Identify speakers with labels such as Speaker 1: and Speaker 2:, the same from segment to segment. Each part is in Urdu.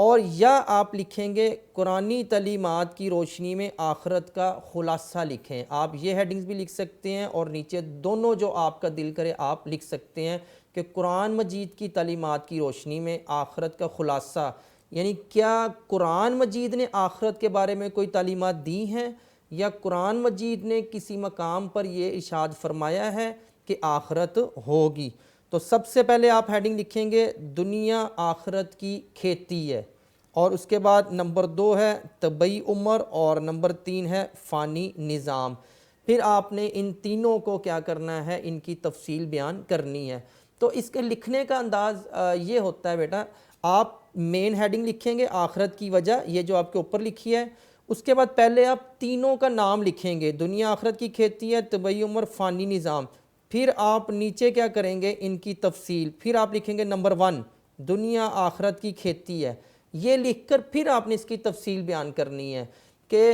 Speaker 1: اور یا آپ لکھیں گے قرآنی تعلیمات کی روشنی میں آخرت کا خلاصہ لکھیں. آپ یہ ہیڈنگز بھی لکھ سکتے ہیں اور نیچے دونوں جو آپ کا دل کرے آپ لکھ سکتے ہیں کہ قرآن مجید کی تعلیمات کی روشنی میں آخرت کا خلاصہ، یعنی کیا قرآن مجید نے آخرت کے بارے میں کوئی تعلیمات دی ہیں یا قرآن مجید نے کسی مقام پر یہ ارشاد فرمایا ہے کہ آخرت ہوگی. تو سب سے پہلے آپ ہیڈنگ لکھیں گے دنیا آخرت کی کھیتی ہے، اور اس کے بعد نمبر 2 ہے طبعی عمر، اور نمبر 3 ہے فانی نظام. پھر آپ نے ان تینوں کو کیا کرنا ہے، ان کی تفصیل بیان کرنی ہے. تو اس کے لکھنے کا انداز یہ ہوتا ہے بیٹا، آپ مین ہیڈنگ لکھیں گے آخرت کی وجہ، یہ جو آپ کے اوپر لکھی ہے. اس کے بعد پہلے آپ تینوں کا نام لکھیں گے، دنیا آخرت کی کھیتی ہے، طبعی عمر، فانی نظام. پھر آپ نیچے کیا کریں گے، ان کی تفصیل. پھر آپ لکھیں گے نمبر 1 دنیا آخرت کی کھیتی ہے. یہ لکھ کر پھر آپ نے اس کی تفصیل بیان کرنی ہے کہ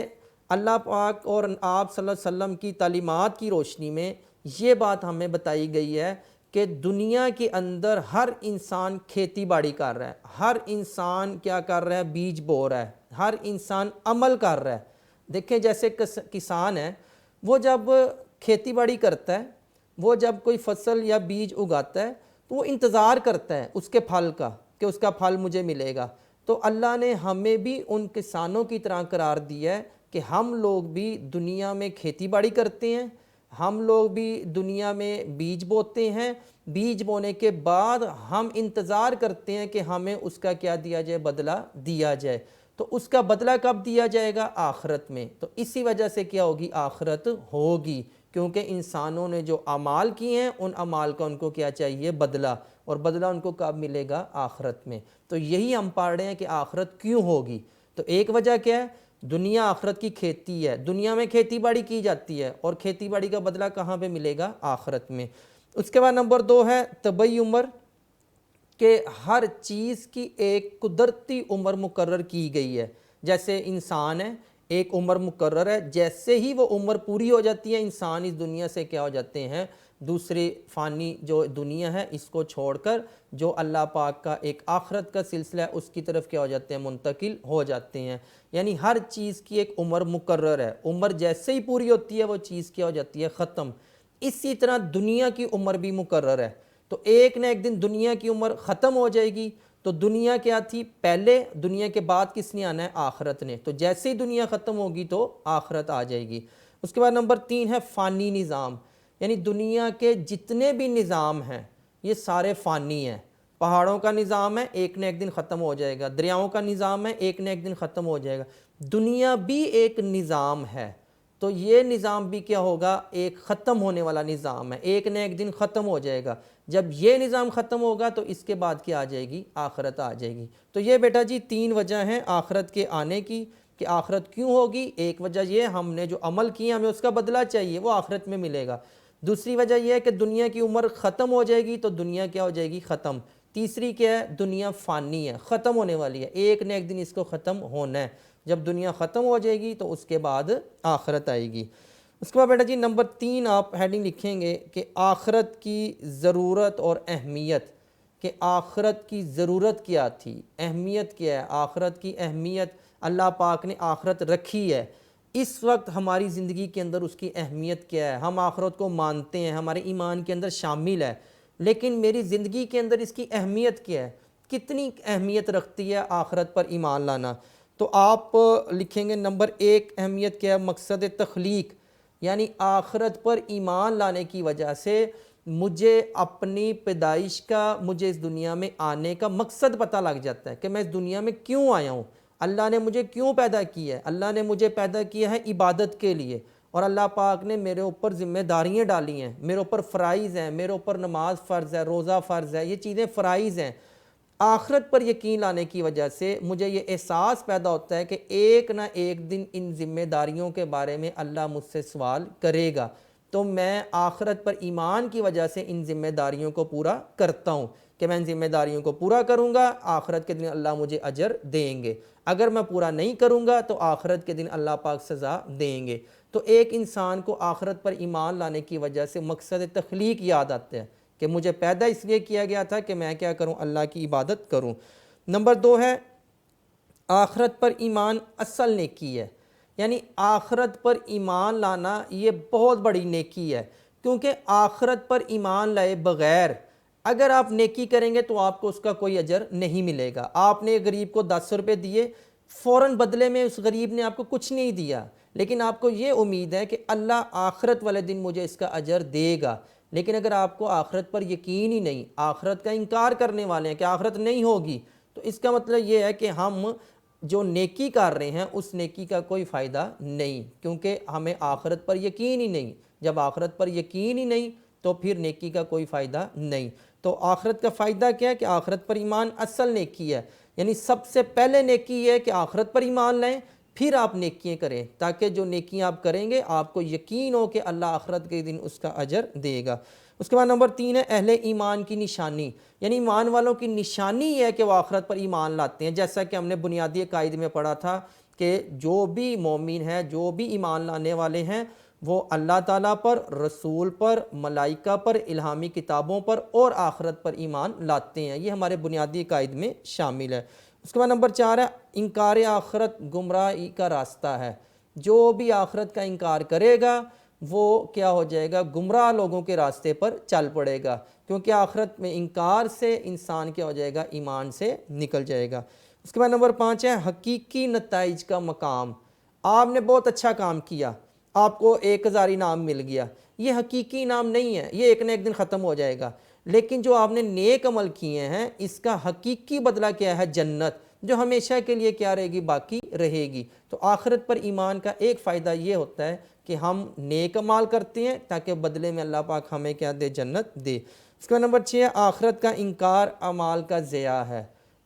Speaker 1: اللہ پاک اور آپ صلی اللہ علیہ وسلم کی تعلیمات کی روشنی میں یہ بات ہمیں بتائی گئی ہے کہ دنیا کے اندر ہر انسان کھیتی باڑی کر رہا ہے، ہر انسان کیا کر رہا ہے، بیج بو رہا ہے، ہر انسان عمل کر رہا ہے. دیکھیں جیسے کسان ہے، وہ جب کھیتی باڑی کرتا ہے، وہ جب کوئی فصل یا بیج اگاتا ہے تو وہ انتظار کرتا ہے اس کے پھل کا کہ اس کا پھل مجھے ملے گا. تو اللہ نے ہمیں بھی ان کسانوں کی طرح قرار دیا ہے کہ ہم لوگ بھی دنیا میں کھیتی باڑی کرتے ہیں، ہم لوگ بھی دنیا میں بیج بوتے ہیں. بیج بونے کے بعد ہم انتظار کرتے ہیں کہ ہمیں اس کا کیا دیا جائے، بدلہ دیا جائے. تو اس کا بدلہ کب دیا جائے گا، آخرت میں. تو اسی وجہ سے کیا ہوگی، آخرت ہوگی، کیونکہ انسانوں نے جو اعمال کیے ہیں ان اعمال کا ان کو کیا چاہیے، بدلہ. اور بدلہ ان کو کب ملے گا، آخرت میں. تو یہی ہم پڑھ رہے ہیں کہ آخرت کیوں ہوگی. تو ایک وجہ کیا ہے، دنیا آخرت کی کھیتی ہے، دنیا میں کھیتی باڑی کی جاتی ہے اور کھیتی باڑی کا بدلہ کہاں پہ ملے گا، آخرت میں. اس کے بعد نمبر 2 ہے طبعی عمر، کہ ہر چیز کی ایک قدرتی عمر مقرر کی گئی ہے. جیسے انسان ہے، ایک عمر مقرر ہے، جیسے ہی وہ عمر پوری ہو جاتی ہے انسان اس دنیا سے کیا ہو جاتے ہیں، دوسری فانی جو دنیا ہے اس کو چھوڑ کر جو اللہ پاک کا ایک آخرت کا سلسلہ ہے اس کی طرف کیا ہو جاتے ہیں، منتقل ہو جاتے ہیں. یعنی ہر چیز کی ایک عمر مقرر ہے، عمر جیسے ہی پوری ہوتی ہے وہ چیز کیا ہو جاتی ہے، ختم. اسی طرح دنیا کی عمر بھی مقرر ہے. تو ایک نہ ایک دن دنیا کی عمر ختم ہو جائے گی. تو دنیا کیا تھی پہلے، دنیا کے بعد کس نے آنا ہے، آخرت نے. تو جیسے ہی دنیا ختم ہوگی تو آخرت آ جائے گی. اس کے بعد نمبر 3 ہے فانی نظام، یعنی دنیا کے جتنے بھی نظام ہیں یہ سارے فانی ہیں. پہاڑوں کا نظام ہے، ایک نہ ایک دن ختم ہو جائے گا. دریاؤں کا نظام ہے، ایک نہ ایک دن ختم ہو جائے گا. دنیا بھی ایک نظام ہے، تو یہ نظام بھی کیا ہوگا، ایک ختم ہونے والا نظام ہے، ایک نہ ایک دن ختم ہو جائے گا. جب یہ نظام ختم ہوگا تو اس کے بعد کیا آ جائے گی، آخرت آ جائے گی. تو یہ بیٹا جی 3 وجہ ہیں آخرت کے آنے کی کہ آخرت کیوں ہوگی. ایک وجہ یہ ہم نے جو عمل کیے ہمیں اس کا بدلہ چاہیے، وہ آخرت میں ملے گا. دوسری وجہ یہ ہے کہ دنیا کی عمر ختم ہو جائے گی تو دنیا کیا ہو جائے گی، ختم. تیسری کیا ہے، دنیا فانی ہے، ختم ہونے والی ہے، ایک نہ ایک دن اس کو ختم ہونا ہے. جب دنیا ختم ہو جائے گی تو اس کے بعد آخرت آئے گی. اس کے بعد بیٹا جی نمبر 3 آپ ہیڈنگ لکھیں گے کہ آخرت کی ضرورت اور اہمیت، کہ آخرت کی ضرورت کیا تھی، اہمیت کیا ہے. آخرت کی اہمیت اللہ پاک نے آخرت رکھی ہے. اس وقت ہماری زندگی کے اندر اس کی اہمیت کیا ہے. ہم آخرت کو مانتے ہیں، ہمارے ایمان کے اندر شامل ہے، لیکن میری زندگی کے اندر اس کی اہمیت کیا ہے، کتنی اہمیت رکھتی ہے آخرت پر ایمان لانا. تو آپ لکھیں گے نمبر 1 اہمیت کیا ہے، مقصد تخلیق، یعنی آخرت پر ایمان لانے کی وجہ سے مجھے اپنی پیدائش کا، مجھے اس دنیا میں آنے کا مقصد پتہ لگ جاتا ہے کہ میں اس دنیا میں کیوں آیا ہوں، اللہ نے مجھے کیوں پیدا کیا ہے. اللہ نے مجھے پیدا کیا ہے عبادت کے لیے، اور اللہ پاک نے میرے اوپر ذمہ داریاں ڈالی ہیں، میرے اوپر فرائض ہیں، میرے اوپر نماز فرض ہے، روزہ فرض ہے، یہ چیزیں فرائض ہیں. آخرت پر یقین لانے کی وجہ سے مجھے یہ احساس پیدا ہوتا ہے کہ ایک نہ ایک دن ان ذمہ داریوں کے بارے میں اللہ مجھ سے سوال کرے گا. تو میں آخرت پر ایمان کی وجہ سے ان ذمہ داریوں کو پورا کرتا ہوں کہ میں ان ذمہ داریوں کو پورا کروں گا، آخرت کے دن اللہ مجھے اجر دیں گے. اگر میں پورا نہیں کروں گا تو آخرت کے دن اللہ پاک سزا دیں گے. تو ایک انسان کو آخرت پر ایمان لانے کی وجہ سے مقصد تخلیق یاد آتا ہے کہ مجھے پیدا اس لیے کیا گیا تھا کہ میں کیا کروں، اللہ کی عبادت کروں. نمبر 2 ہے آخرت پر ایمان اصل نیکی ہے، یعنی آخرت پر ایمان لانا یہ بہت بڑی نیکی ہے، کیونکہ آخرت پر ایمان لائے بغیر اگر آپ نیکی کریں گے تو آپ کو اس کا کوئی اجر نہیں ملے گا۔ آپ نے غریب کو 10 روپے دیے، فوراً بدلے میں اس غریب نے آپ کو کچھ نہیں دیا، لیکن آپ کو یہ امید ہے کہ اللہ آخرت والے دن مجھے اس کا اجر دے گا۔ لیکن اگر آپ کو آخرت پر یقین ہی نہیں، آخرت کا انکار کرنے والے ہیں کہ آخرت نہیں ہوگی، تو اس کا مطلب یہ ہے کہ ہم جو نیکی کر رہے ہیں اس نیکی کا کوئی فائدہ نہیں، کیونکہ ہمیں آخرت پر یقین ہی نہیں۔ جب آخرت پر یقین ہی نہیں تو پھر نیکی کا کوئی فائدہ نہیں۔ تو آخرت کا فائدہ کیا ہے کہ آخرت پر ایمان اصل نیکی ہے، یعنی سب سے پہلے نیکی یہ ہے کہ آخرت پر ایمان لائیں، پھر آپ نیکیاں کریں، تاکہ جو نیکیاں آپ کریں گے آپ کو یقین ہو کہ اللہ آخرت کے دن اس کا اجر دے گا۔ اس کے بعد نمبر 3 ہے اہل ایمان کی نشانی، یعنی ایمان والوں کی نشانی یہ ہے کہ وہ آخرت پر ایمان لاتے ہیں، جیسا کہ ہم نے بنیادی عقائد میں پڑھا تھا کہ جو بھی مومن ہے، جو بھی ایمان لانے والے ہیں، وہ اللہ تعالیٰ پر، رسول پر، ملائکہ پر، الہامی کتابوں پر اور آخرت پر ایمان لاتے ہیں۔ یہ ہمارے بنیادی عقائد میں شامل ہے۔ اس کے بعد نمبر 4 ہے انکار آخرت گمراہی کا راستہ ہے، جو بھی آخرت کا انکار کرے گا وہ کیا ہو جائے گا؟ گمراہ لوگوں کے راستے پر چل پڑے گا، کیونکہ آخرت میں انکار سے انسان کیا ہو جائے گا؟ ایمان سے نکل جائے گا۔ اس کے بعد نمبر 5 ہے حقیقی نتائج کا مقام۔ آپ نے بہت اچھا کام کیا، آپ کو 1000 انعام مل گیا، یہ حقیقی انعام نہیں ہے، یہ ایک نہ ایک دن ختم ہو جائے گا۔ لیکن جو آپ نے نیک عمل کیے ہیں اس کا حقیقی بدلہ کیا ہے؟ جنت، جو ہمیشہ کے لیے کیا رہے گی؟ باقی رہے گی۔ تو آخرت پر ایمان کا ایک فائدہ یہ ہوتا ہے کہ ہم نیک عمل کرتے ہیں تاکہ بدلے میں اللہ پاک ہمیں کیا دے؟ جنت دے۔ اس کا نمبر 6 ہے آخرت کا انکار اعمال کا ضیاع ہے۔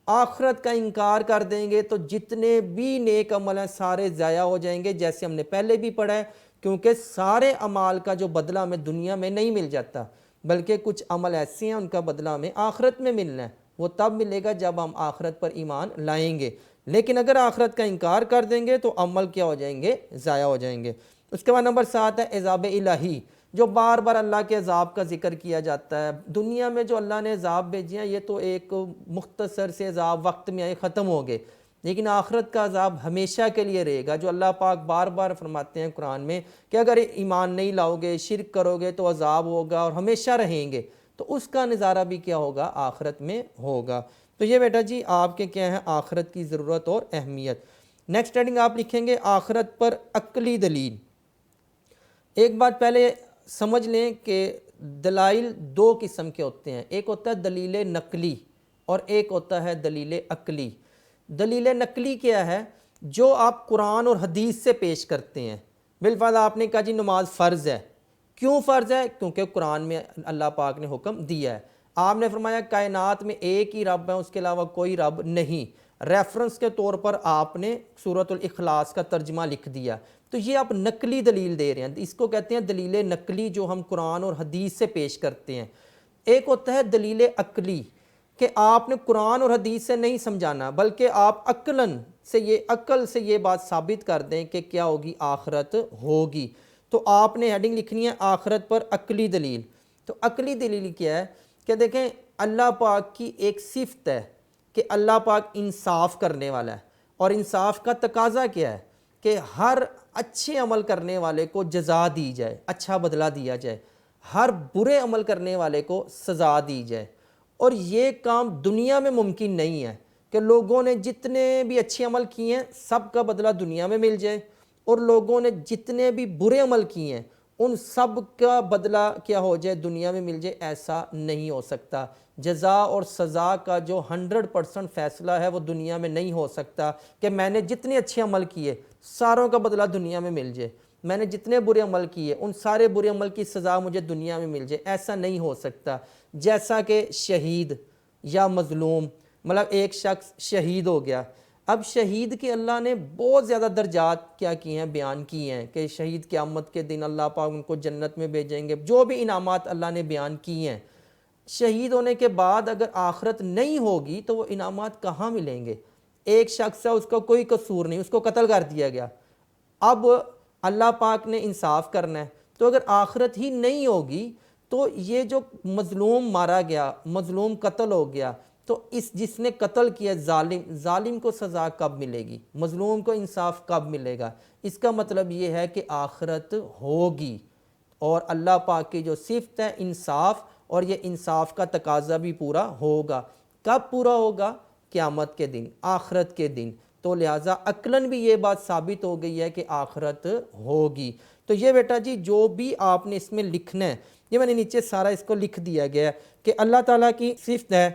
Speaker 1: آخرت کا انکار کر دیں گے تو جتنے بھی نیک عمل ہیں سارے ضائع ہو جائیں گے، جیسے ہم نے پہلے بھی پڑھا ہے، کیونکہ سارے اعمال کا جو بدلہ ہمیں دنیا میں نہیں مل جاتا، بلکہ کچھ عمل ایسے ہیں ان کا بدلہ ہمیں آخرت میں ملنا ہے، وہ تب ملے گا جب ہم آخرت پر ایمان لائیں گے۔ لیکن اگر آخرت کا انکار کر دیں گے تو عمل کیا ہو جائیں گے؟ ضائع ہو جائیں گے۔ اس کے بعد نمبر 7 ہے عذاب الہی، جو بار بار اللہ کے عذاب کا ذکر کیا جاتا ہے۔ دنیا میں جو اللہ نے عذاب بھیجے ہیں یہ تو ایک مختصر سے عذاب وقت میں آئے ختم ہو گئے، لیکن آخرت کا عذاب ہمیشہ کے لیے رہے گا، جو اللہ پاک بار بار فرماتے ہیں قرآن میں کہ اگر ایمان نہیں لاؤ گے، شرک کرو گے تو عذاب ہوگا اور ہمیشہ رہیں گے، تو اس کا نظارہ بھی کیا ہوگا؟ آخرت میں ہوگا۔ تو یہ بیٹا جی آپ کے کیا ہے؟ آخرت کی ضرورت اور اہمیت۔ نیکسٹ ہیڈنگ آپ لکھیں گے آخرت پر عقلی دلیل۔ ایک بات پہلے سمجھ لیں کہ دلائل 2 قسم کے ہوتے ہیں، ایک ہوتا ہے دلیل نقلی اور ایک ہوتا ہے دلیل عقلی۔ دلیل نقلی کیا ہے؟ جو آپ قرآن اور حدیث سے پیش کرتے ہیں۔ بالفرض آپ نے کہا جی نماز فرض ہے، کیوں فرض ہے؟ کیونکہ قرآن میں اللہ پاک نے حکم دیا ہے۔ آپ نے فرمایا کائنات میں ایک ہی رب ہے، اس کے علاوہ کوئی رب نہیں، ریفرنس کے طور پر آپ نے سورۃ الاخلاص کا ترجمہ لکھ دیا، تو یہ آپ نقلی دلیل دے رہے ہیں، اس کو کہتے ہیں دلیل نقلی، جو ہم قرآن اور حدیث سے پیش کرتے ہیں۔ ایک ہوتا ہے دلیل عقلی کہ آپ نے قرآن اور حدیث سے نہیں سمجھانا، بلکہ آپ عقل سے یہ بات ثابت کر دیں کہ کیا ہوگی؟ آخرت ہوگی۔ تو آپ نے ہیڈنگ لکھنی ہے آخرت پر عقلی دلیل۔ تو عقلی دلیل کیا ہے کہ دیکھیں اللہ پاک کی ایک صفت ہے کہ اللہ پاک انصاف کرنے والا ہے، اور انصاف کا تقاضا کیا ہے؟ کہ ہر اچھے عمل کرنے والے کو جزا دی جائے، اچھا بدلہ دیا جائے، ہر برے عمل کرنے والے کو سزا دی جائے۔ اور یہ کام دنیا میں ممکن نہیں ہے کہ لوگوں نے جتنے بھی اچھے عمل کیے ہیں سب کا بدلہ دنیا میں مل جائے، اور لوگوں نے جتنے بھی برے عمل کیے ہیں ان سب کا بدلہ کیا ہو جائے؟ دنیا میں مل جائے، ایسا نہیں ہو سکتا۔ جزا اور سزا کا جو 100% فیصلہ ہے وہ دنیا میں نہیں ہو سکتا کہ میں نے جتنے اچھے عمل کیے ساروں کا بدلہ دنیا میں مل جائے، میں نے جتنے برے عمل کیے ان سارے برے عمل کی سزا مجھے دنیا میں مل جائے، ایسا نہیں ہو سکتا۔ جیسا کہ شہید یا مظلوم، مطلب ایک شخص شہید ہو گیا، اب شہید کے اللہ نے بہت زیادہ درجات کیا کیے ہیں؟ بیان کیے ہیں کہ شہید قیامت کے دن اللہ پاک ان کو جنت میں بھیجیں گے، جو بھی انعامات اللہ نے بیان کیے ہیں۔ شہید ہونے کے بعد اگر آخرت نہیں ہوگی تو وہ انعامات کہاں ملیں گے؟ ایک شخص ہے، اس کا کوئی قصور نہیں، اس کو قتل کر دیا گیا، اب اللہ پاک نے انصاف کرنا ہے، تو اگر آخرت ہی نہیں ہوگی تو یہ جو مظلوم مارا گیا، مظلوم قتل ہو گیا، تو اس جس نے قتل کیا ظالم کو سزا کب ملے گی، مظلوم کو انصاف کب ملے گا؟ اس کا مطلب یہ ہے کہ آخرت ہوگی، اور اللہ پاک کی جو صفت ہے انصاف، اور یہ انصاف کا تقاضا بھی پورا ہوگا۔ کب پورا ہوگا؟ قیامت کے دن، آخرت کے دن۔ تو لہٰذا عقلاً بھی یہ بات ثابت ہو گئی ہے کہ آخرت ہوگی۔ تو یہ بیٹا جی جو بھی آپ نے اس میں لکھنا ہے، یہ میں نے نیچے سارا اس کو لکھ دیا گیا ہے کہ اللہ تعالیٰ کی صفت ہے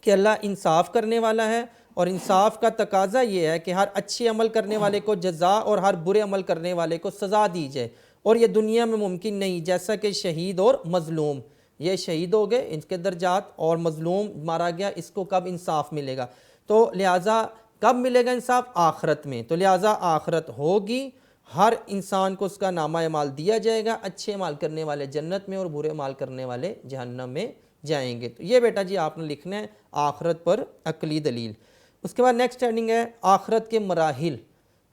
Speaker 1: کہ اللہ انصاف کرنے والا ہے، اور انصاف کا تقاضا یہ ہے کہ ہر اچھے عمل کرنے والے کو جزا اور ہر برے عمل کرنے والے کو سزا دی جائے، اور یہ دنیا میں ممکن نہیں، جیسا کہ شہید اور مظلوم، یہ شہید ہو گئے ان کے درجات، اور مظلوم مارا گیا، اس کو کب انصاف ملے گا؟ تو لہٰذا کب ملے گا انصاف؟ آخرت میں۔ تو لہٰذا آخرت ہوگی، ہر انسان کو اس کا نامہ اعمال دیا جائے گا، اچھے اعمال کرنے والے جنت میں اور برے اعمال کرنے والے جہنم میں جائیں گے۔ تو یہ بیٹا جی آپ نے لکھنا ہے آخرت پر عقلی دلیل۔ اس کے بعد نیکسٹ ہیڈنگ ہے آخرت کے مراحل،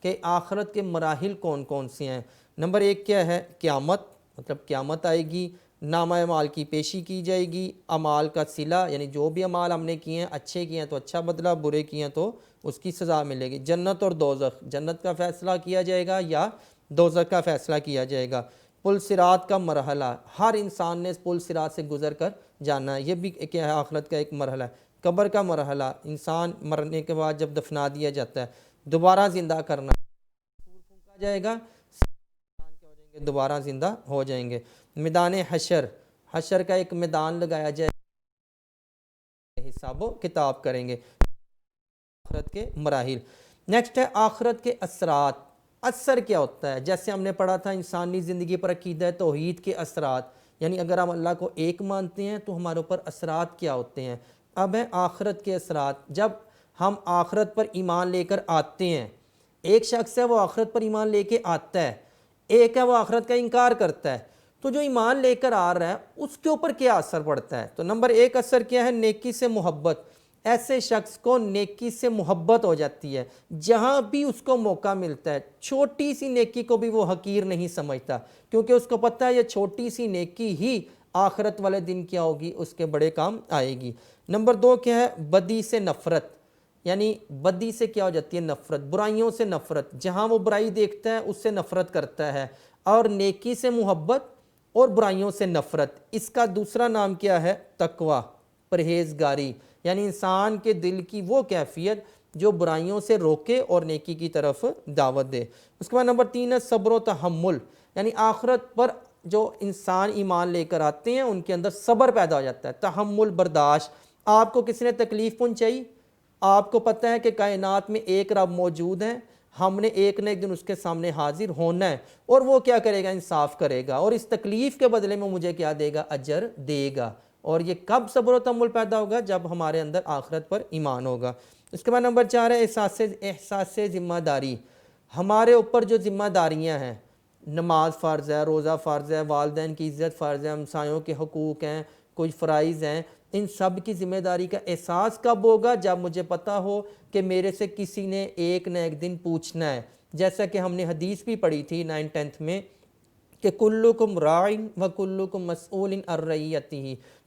Speaker 1: کہ آخرت کے مراحل کون کون سے ہیں۔ نمبر 1 کیا ہے؟ قیامت، مطلب قیامت آئے گی، نامہ اعمال کی پیشی کی جائے گی، اعمال کا صلہ، یعنی جو بھی اعمال ہم نے کیے ہیں، اچھے کیے ہیں تو اچھا بدلہ، برے کیے ہیں تو اس کی سزا ملے گی۔ جنت اور دوزخ، جنت کا فیصلہ کیا جائے گا یا دوزخ کا فیصلہ کیا جائے گا۔ پل صراط کا مرحلہ، ہر انسان نے پل صراط سے گزر کر جانا ہے، یہ بھی کیا ہے؟ آخرت کا ایک مرحلہ ہے۔ قبر کا مرحلہ، انسان مرنے کے بعد جب دفنا دیا جاتا ہے، دوبارہ زندہ کرنا، پھونکا جائے گا، دوبارہ زندہ ہو جائیں گے۔ میدان حشر، حشر کا ایک میدان لگایا جائے گا، حساب و کتاب کریں گے۔ آخرت کے مراحل۔ نیکسٹ ہے آخرت کے اثرات۔ اثر کیا ہوتا ہے؟ جیسے ہم نے پڑھا تھا انسانی زندگی پر عقیدہ توحید کے اثرات، یعنی اگر ہم اللہ کو ایک مانتے ہیں تو ہمارے اوپر اثرات کیا ہوتے ہیں۔ اب ہے آخرت کے اثرات۔ جب ہم آخرت پر ایمان لے کر آتے ہیں، ایک شخص ہے وہ آخرت پر ایمان لے کے آتا ہے، ایک ہے وہ آخرت کا انکار کرتا ہے، تو جو ایمان لے کر آ رہا ہے اس کے اوپر کیا اثر پڑتا ہے؟ تو نمبر 1 اثر کیا ہے؟ نیکی سے محبت۔ ایسے شخص کو نیکی سے محبت ہو جاتی ہے، جہاں بھی اس کو موقع ملتا ہے چھوٹی سی نیکی کو بھی وہ حقیر نہیں سمجھتا، کیونکہ اس کو پتہ ہے یہ چھوٹی سی نیکی ہی آخرت والے دن کیا ہوگی؟ اس کے بڑے کام آئے گی۔ نمبر 2 کیا ہے؟ بدی سے نفرت، یعنی بدی سے کیا ہو جاتی ہے؟ نفرت، برائیوں سے نفرت، جہاں وہ برائی دیکھتا ہے اس سے نفرت کرتا ہے۔ اور نیکی سے محبت اور برائیوں سے نفرت، اس کا دوسرا نام کیا ہے؟ تقوی، پرہیزگاری، یعنی انسان کے دل کی وہ کیفیت جو برائیوں سے روکے اور نیکی کی طرف دعوت دے۔ اس کے بعد نمبر 3 ہے صبر و تحمل، یعنی آخرت پر جو انسان ایمان لے کر آتے ہیں ان کے اندر صبر پیدا ہو جاتا ہے، تحمل، برداشت۔ آپ کو کسی نے تکلیف پہنچائی، آپ کو پتہ ہے کہ کائنات میں ایک رب موجود ہے، ہم نے ایک نہ ایک دن اس کے سامنے حاضر ہونا ہے، اور وہ کیا کرے گا؟ انصاف کرے گا، اور اس تکلیف کے بدلے میں مجھے کیا دے گا؟ اجر دے گا۔ اور یہ کب صبر و تحمل پیدا ہوگا؟ جب ہمارے اندر آخرت پر ایمان ہوگا۔ اس کے بعد نمبر 4 ہے احساس ذمہ داری۔ ہمارے اوپر جو ذمہ داریاں ہیں، نماز فرض ہے، روزہ فرض ہے، والدین کی عزت فرض ہے، ہمسایوں کے حقوق ہیں، کچھ فرائض ہیں، ان سب کی ذمہ داری کا احساس کب ہوگا؟ جب مجھے پتہ ہو کہ میرے سے کسی نے ایک نہ ایک دن پوچھنا ہے۔ جیسا کہ ہم نے حدیث بھی پڑھی تھی 9th-10th میں کہ کلکم راعٍ و کلکم مسئول عن رعیتہ،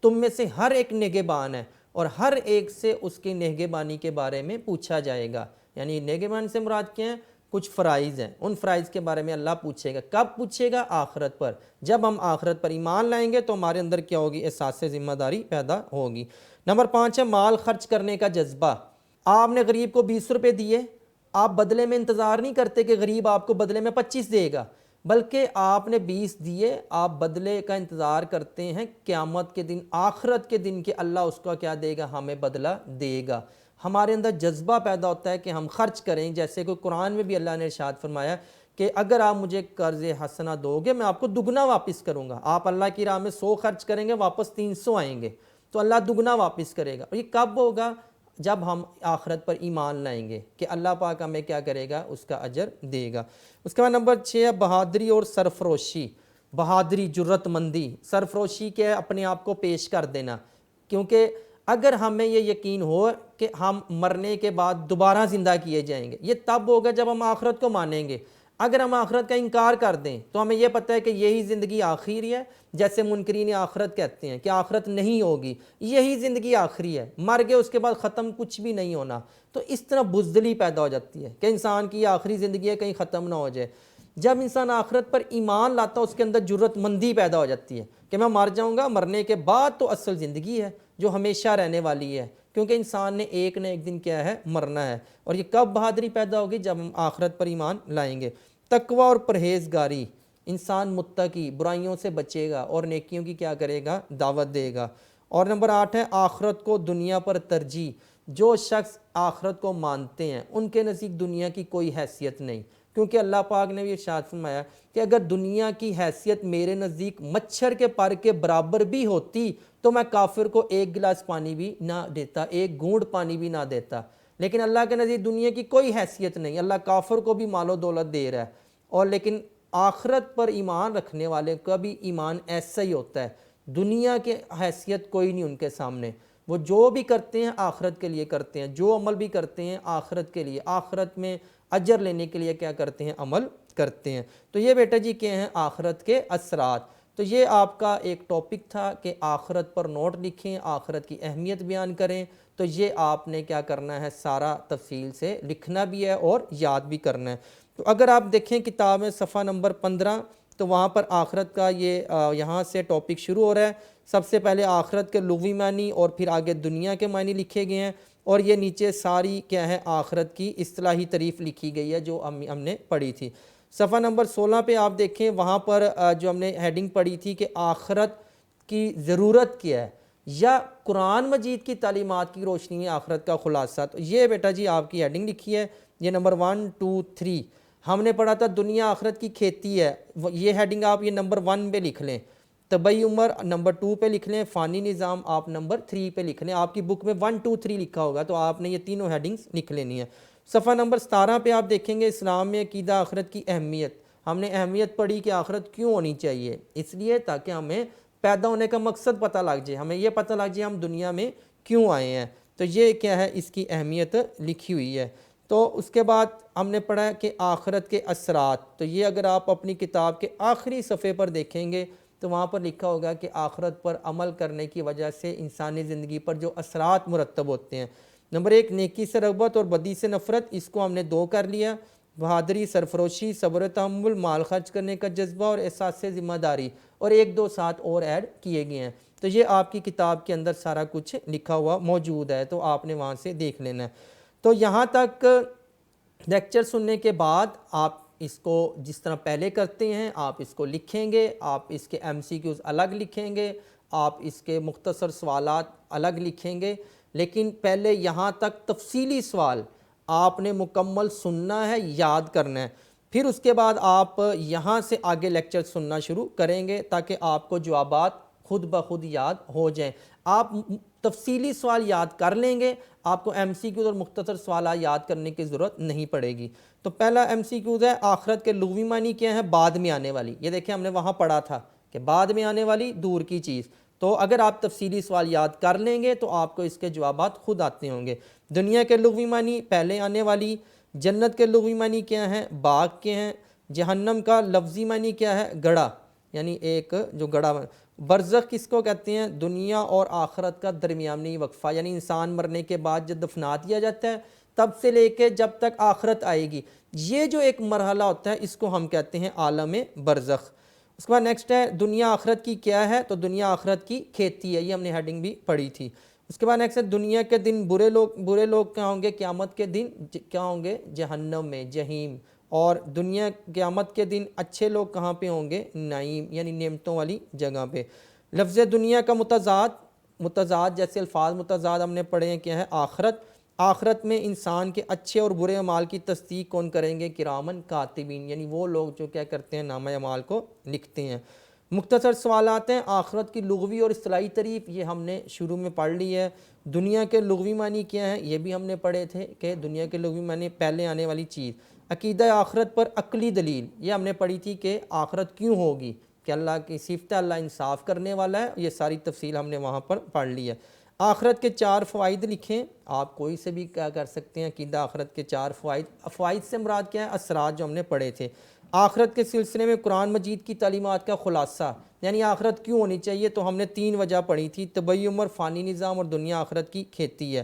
Speaker 1: تم میں سے ہر ایک نگہبان ہے اور ہر ایک سے اس کی نگہبانی کے بارے میں پوچھا جائے گا۔ یعنی نگہبان سے مراد کیا ہیں؟ کچھ فرائض ہیں، ان فرائض کے بارے میں اللہ پوچھے گا۔ کب پوچھے گا؟ آخرت پر۔ جب ہم آخرت پر ایمان لائیں گے تو ہمارے اندر کیا ہوگی؟ احساس ذمہ داری پیدا ہوگی۔ نمبر 5 ہے مال خرچ کرنے کا جذبہ۔ آپ نے غریب کو 20 روپے دیے، آپ بدلے میں انتظار نہیں کرتے کہ غریب آپ کو بدلے میں 25 دے گا، بلکہ آپ نے 20 دیے، آپ بدلے کا انتظار کرتے ہیں قیامت کے دن، آخرت کے دن، کہ اللہ اس کا کیا دے گا؟ ہمیں بدلہ دے گا۔ ہمارے اندر جذبہ پیدا ہوتا ہے کہ ہم خرچ کریں، جیسے کہ قرآن میں بھی اللہ نے ارشاد فرمایا کہ اگر آپ مجھے قرض حسنہ دو گے میں آپ کو دگنا واپس کروں گا۔ آپ اللہ کی راہ میں 100 خرچ کریں گے، واپس 300 آئیں گے، تو اللہ دگنا واپس کرے گا۔ اور یہ کب ہوگا؟ جب ہم آخرت پر ایمان لائیں گے کہ اللہ پاک ہمیں کیا کرے گا؟ اس کا اجر دے گا۔ اس کے بعد نمبر 6 ہے بہادری اور سرفروشی۔ بہادری، جرت مندی، سرفروشی کیا ہے؟ اپنے آپ کو پیش کر دینا، کیونکہ اگر ہمیں یہ یقین ہو کہ ہم مرنے کے بعد دوبارہ زندہ کیے جائیں گے، یہ تب ہوگا جب ہم آخرت کو مانیں گے۔ اگر ہم آخرت کا انکار کر دیں تو ہمیں یہ پتہ ہے کہ یہی زندگی آخری ہے، جیسے منکرین آخرت کہتے ہیں کہ آخرت نہیں ہوگی، یہی زندگی آخری ہے، مر گئے اس کے بعد ختم کچھ بھی نہیں ہونا، تو اس طرح بزدلی پیدا ہو جاتی ہے کہ انسان کی یہ آخری زندگی ہے، کہیں ختم نہ ہو جائے۔ جب انسان آخرت پر ایمان لاتا ہے اس کے اندر جرت مندی پیدا ہو جاتی ہے کہ میں مر جاؤں گا، مرنے کے بعد تو اصل زندگی ہے جو ہمیشہ رہنے والی ہے، کیونکہ انسان نے ایک نہ ایک دن کیا ہے، مرنا ہے۔ اور یہ کب بہادری پیدا ہوگی؟ جب ہم آخرت پر ایمان لائیں گے۔ تقوی اور پرہیزگاری، انسان متقی، برائیوں سے بچے گا اور نیکیوں کی کیا کرے گا؟ دعوت دے گا۔ اور نمبر 8 ہے آخرت کو دنیا پر ترجیح۔ جو شخص آخرت کو مانتے ہیں ان کے نزدیک دنیا کی کوئی حیثیت نہیں، کیونکہ اللہ پاک نے بھی ارشاد فرمایا کہ اگر دنیا کی حیثیت میرے نزدیک مچھر کے پر کے برابر بھی ہوتی تو میں کافر کو ایک گلاس پانی بھی نہ دیتا، ایک گھونٹ پانی بھی نہ دیتا، لیکن اللہ کے نزدیک دنیا کی کوئی حیثیت نہیں۔ اللہ کافر کو بھی مال و دولت دے رہا ہے، اور لیکن آخرت پر ایمان رکھنے والے کا بھی ایمان ایسا ہی ہوتا ہے، دنیا کی حیثیت کوئی نہیں ان کے سامنے۔ وہ جو بھی کرتے ہیں آخرت کے لیے کرتے ہیں، جو عمل بھی کرتے ہیں آخرت کے لیے، آخرت میں اجر لینے کے لیے کیا کرتے ہیں؟ عمل کرتے ہیں۔ تو یہ بیٹا جی کیا ہیں؟ آخرت کے اثرات۔ تو یہ آپ کا ایک ٹاپک تھا کہ آخرت پر نوٹ لکھیں، آخرت کی اہمیت بیان کریں۔ تو یہ آپ نے کیا کرنا ہے؟ سارا تفصیل سے لکھنا بھی ہے اور یاد بھی کرنا ہے۔ تو اگر آپ دیکھیں کتاب میں صفحہ نمبر 15 تو وہاں پر آخرت کا یہ یہاں سے ٹاپک شروع ہو رہا ہے۔ سب سے پہلے آخرت کے لغوی معنی اور پھر آگے دنیا کے معنی لکھے گئے ہیں، اور یہ نیچے ساری کیا ہے؟ آخرت کی اصطلاحی تعریف لکھی گئی ہے جو ہم نے پڑھی تھی۔ صفحہ نمبر 16 پہ آپ دیکھیں، وہاں پر جو ہم نے ہیڈنگ پڑھی تھی کہ آخرت کی ضرورت کیا ہے، یا قرآن مجید کی تعلیمات کی روشنی میں آخرت کا خلاصہ۔ تو یہ بیٹا جی آپ کی ہیڈنگ لکھی ہے، یہ نمبر 1 2 3 ہم نے پڑھا تھا دنیا آخرت کی کھیتی ہے، یہ ہیڈنگ آپ یہ نمبر 1 پہ لکھ لیں، طبعی عمر نمبر 2 پہ لکھ لیں، فانی نظام آپ نمبر 3 پہ لکھ لیں۔ آپ کی بک میں 1 2 3 لکھا ہوگا تو آپ نے یہ تینوں ہیڈنگز لکھ لینی ہیں۔ صفحہ نمبر 17 پہ آپ دیکھیں گے اسلام میں عقیدہ آخرت کی اہمیت۔ ہم نے اہمیت پڑھی کہ آخرت کیوں ہونی چاہیے، اس لیے تاکہ ہمیں پیدا ہونے کا مقصد پتہ لگ جائے، ہمیں یہ پتہ لگ جائے ہم دنیا میں کیوں آئے ہیں۔ تو یہ کیا ہے؟ اس کی اہمیت لکھی ہوئی ہے۔ تو اس کے بعد ہم نے پڑھا کہ آخرت کے اثرات، تو یہ اگر آپ اپنی کتاب کے آخری صفحے پر دیکھیں گے تو وہاں پر لکھا ہوگا کہ آخرت پر عمل کرنے کی وجہ سے انسانی زندگی پر جو اثرات مرتب ہوتے ہیں۔ نمبر 1 نیکی سے رغبت اور بدی سے نفرت، اس کو ہم نے 2 کر لیا۔ بہادری، سرفروشی، صبر و تحمل، مال خرچ کرنے کا جذبہ اور احساس ذمہ داری، اور 1 2 7 اور ایڈ کیے گئے ہیں۔ تو یہ آپ کی کتاب کے اندر سارا کچھ لکھا ہوا موجود ہے، تو آپ نے وہاں سے دیکھ لینا ہے۔ تو یہاں تک لیکچر سننے کے بعد آپ اس کو جس طرح پہلے کرتے ہیں آپ اس کو لکھیں گے، آپ اس کے MCQs الگ لکھیں گے، آپ اس کے مختصر سوالات الگ لکھیں گے، لیکن پہلے یہاں تک تفصیلی سوال آپ نے مکمل سننا ہے، یاد کرنا ہے، پھر اس کے بعد آپ یہاں سے آگے لیکچر سننا شروع کریں گے تاکہ آپ کو جوابات خود بخود یاد ہو جائیں۔ آپ تفصیلی سوال یاد کر لیں گے، آپ کو MCQs اور مختصر سوالات یاد کرنے کی ضرورت نہیں پڑے گی۔ تو پہلا MCQs ہے آخرت کے لغوی معنی کیا ہے؟ بعد میں آنے والی۔ یہ دیکھیں ہم نے وہاں پڑھا تھا کہ بعد میں آنے والی، دور کی چیز۔ تو اگر آپ تفصیلی سوال یاد کر لیں گے تو آپ کو اس کے جوابات خود آتے ہوں گے۔ دنیا کے لغوی معنی پہلے آنے والی۔ جنت کے لغوی معنی کیا ہیں؟ باغ کے ہیں۔ جہنم کا لفظی معنی کیا ہے؟ گڑھا، یعنی ایک جو گڑھا۔ برزخ کس کو کہتے ہیں؟ دنیا اور آخرت کا درمیانی وقفہ، یعنی انسان مرنے کے بعد جب دفنا دیا جاتا ہے تب سے لے کے جب تک آخرت آئے گی، یہ جو ایک مرحلہ ہوتا ہے اس کو ہم کہتے ہیں عالم برزخ۔ اس کے بعد نیکسٹ ہے دنیا آخرت کی کیا ہے؟ تو دنیا آخرت کی کھیتی ہے، یہ ہم نے ہیڈنگ بھی پڑھی تھی۔ اس کے بعد نیکسٹ ہے دنیا کے دن برے لوگ کیا ہوں گے؟ قیامت کے دن کیا ہوں گے؟ جہنم میں، جہیم۔ اور دنیا قیامت کے دن اچھے لوگ کہاں پہ ہوں گے؟ نعیم، یعنی نعمتوں والی جگہ پہ۔ لفظ دنیا کا متضاد جیسے الفاظ متضاد ہم نے پڑھے ہیں کیا ہے؟ آخرت میں انسان کے اچھے اور برے اعمال کی تصدیق کون کریں گے؟ کرامن کاتبین، یعنی وہ لوگ جو کیا کرتے ہیں؟ نامہ اعمال کو لکھتے ہیں۔ مختصر سوالات ہیں آخرت کی لغوی اور اصطلاحی تعریف، یہ ہم نے شروع میں پڑھ لی ہے۔ دنیا کے لغوی معنی کیا ہے؟ یہ بھی ہم نے پڑھے تھے کہ دنیا کے لغوی معنی پہلے آنے والی چیز۔ عقیدہ آخرت پر عقلی دلیل، یہ ہم نے پڑھی تھی کہ آخرت کیوں ہوگی، کہ اللہ کی صفت ہے، اللہ انصاف کرنے والا ہے، یہ ساری تفصیل ہم نے وہاں پر پڑھ لی ہے۔ آخرت کے 4 فوائد لکھیں. آپ کوئی سے بھی کیا کر سکتے ہیں, عقیدہ آخرت کے 4 فوائد. فوائد سے مراد کیا ہے؟ اثرات جو ہم نے پڑھے تھے. آخرت کے سلسلے میں قرآن مجید کی تعلیمات کا خلاصہ, یعنی آخرت کیوں ہونی چاہیے, تو ہم نے 3 وجہ پڑھی تھی. طبعی عمر, فانی نظام, اور دنیا آخرت کی کھیتی ہے.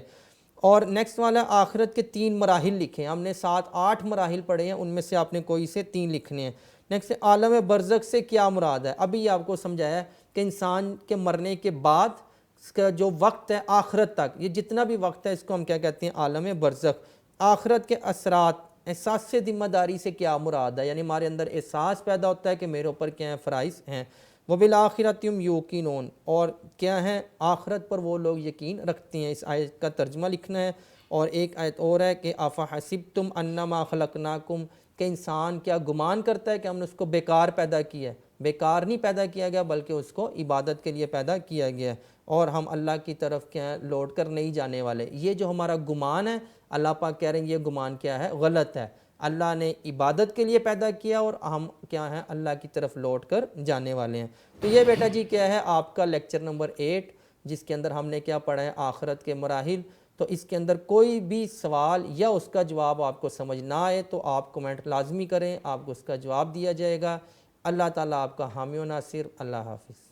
Speaker 1: اور نیکسٹ والا آخرت کے 3 مراحل لکھیں. ہم نے 7-8 مراحل پڑھے ہیں, ان میں سے آپ نے کوئی سے 3 لکھنے ہیں. نیکسٹ عالم برزخ سے کیا مراد ہے؟ ابھی آپ کو سمجھایا ہے کہ انسان کے مرنے کے بعد اس کا جو وقت ہے آخرت تک, یہ جتنا بھی وقت ہے اس کو ہم کیا کہتے ہیں؟ عالم برزخ. آخرت کے اثرات, احساس سے ذمہ داری سے کیا مراد ہے, یعنی ہمارے اندر احساس پیدا ہوتا ہے کہ میرے اوپر کیا ہیں فرائض ہیں. وبالآخرۃ هم یوقنون, اور کیا ہے آخرت پر وہ لوگ یقین رکھتے ہیں. اس آیت کا ترجمہ لکھنا ہے. اور ایک آیت اور ہے کہ افحسبتم انما خلقناکم, کہ انسان کیا گمان کرتا ہے کہ ہم نے اس کو بیکار پیدا کیا ہے. بیکار نہیں پیدا کیا گیا, بلکہ اس کو عبادت کے لیے پیدا کیا گیا ہے, اور ہم اللہ کی طرف کیا ہے لوٹ کر نہیں جانے والے. یہ جو ہمارا گمان ہے, اللہ پاک کہہ رہے ہیں یہ گمان کیا ہے؟ غلط ہے. اللہ نے عبادت کے لیے پیدا کیا, اور ہم کیا ہیں اللہ کی طرف لوٹ کر جانے والے ہیں. تو یہ بیٹا جی کیا ہے آپ کا لیکچر نمبر 8, جس کے اندر ہم نے کیا پڑھا ہے؟ آخرت کے مراحل. تو اس کے اندر کوئی بھی سوال یا اس کا جواب آپ کو سمجھ نہ آئے تو آپ کمنٹ لازمی کریں, آپ کو اس کا جواب دیا جائے گا. اللہ تعالیٰ آپ کا حامی و ناصر. اللہ حافظ.